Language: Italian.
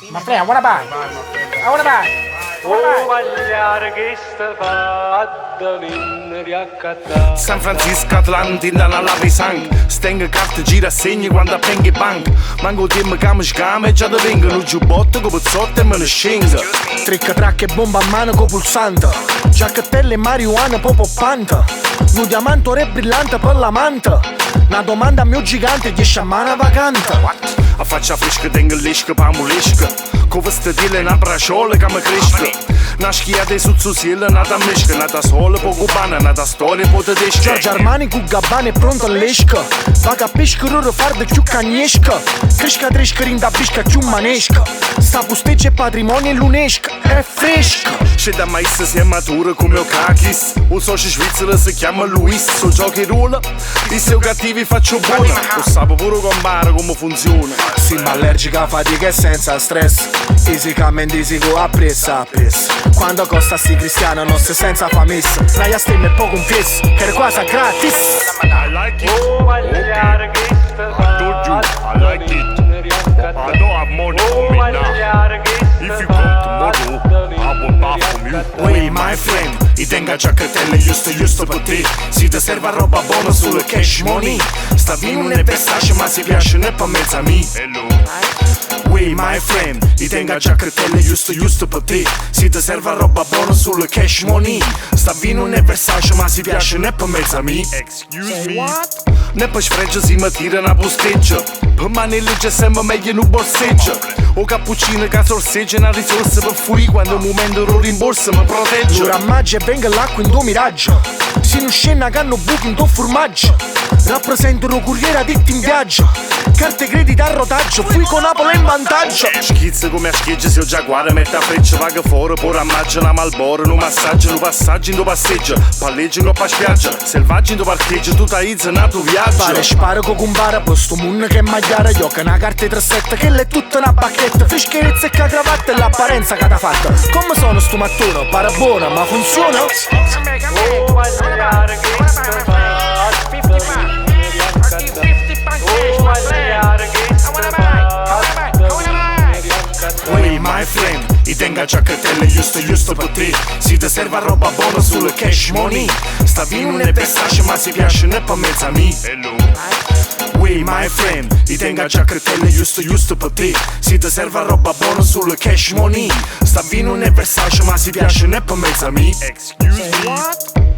Ma frega, wanna buy? I wanna buy. San Francisco, Atlantina, la Lavisang. Stenga carta, gira segni quando appengi bank. Manco tempo che mi scama e già da vengono un giubbotto con pezzotte e me ne scenga. Tricca tracca e bomba a mano con pulsante. Giacchettelle e marijuana poi poppante. Un diamante re brillante per la manta. Una domanda a mio gigante 10 a mano vacante. A faccia fresca tengo l'esca pa molesca. Con vestitile e una braciola che mi cresca. Una schiata su zuziella, nata mesca. Nata sola, poco cubana, nata storia, po' tedesca. Giorgio Armani con Gabbana è pronto all'esca. Vaga pesca, roro farda più cagnesca. Cresca tresca, rinda bisca più manesca. Sta posteggia è patrimonio e l'UNESCO. È fresca. C'è da maestra si è matura come o cachis. Un socio svizzero si chiama Luis. So giochi ruola, i sei cattivi faccio buona. Lo sapo pure compare come funziona. Simba allergica, fatica e senza stress. Fisicamente easico a pressa. Quando costa sti cristiano non si senza famessa. Naia stemma e poco un fies, che era quasi gratis. I like it. Okay. I told you I like it. I don't have money on me now. If you come tomorrow, I will buy from you. Wey my friend, i tenga giacchettelle giusto per te. Si ti serve roba buona solo cash money. Sta vino non è Versace ma si piace ne per mezzo a me. Hello. Wey my friend, i tenga giacchettelle giusto per te. Si ti serve roba buona solo cash money. Sta vino non è Versace ma si piace ne per mezzo a me. Excuse me. Ne per sfregio si mi tira una posteggia. Per manelli c'è sempre meglio in un borseggio. O cappuccino che sorseggia una risorsa per fuori. Quando il momento lo rimborsa mi protegge. L'ora magia e venga l'acqua in tuo miraggio. Si non scena che hanno buchi in tuo formaggio. Rappresentano corriera ditti in viaggio. Carte credito a rotaggio, qui con Napoli in vantaggio. Schizza come a scheggia se ho già guarda, mette a freccia, vaga fuori, poi rammaggia una malboro, un massaggio, un passaggio in tuo passeggio, palleggio in tua spiaggia, selvaggio in tuo parcheggio, tu taizza nato viaggio. Pare sparo con compara, posto munno che è magliara, gioca una carta di trasetta che è tutta una bacchetta, fischierezza e cravatta e l'apparenza che t'ha fatta. Come sono sto mattone? Pare buona, ma funziona? Wey my friend, i tenga giacchettelle giusto per te. Si ti serve roba buona solo cash money. Sta vino non è Versace ma si piace ne per mezzo a me. Hello. Wey my friend, i tenga giacchettelle giusto per te. Si ti serve roba buona solo cash money. Sta vino non è Versace ma si piace ne per mezzo a me. Excuse me.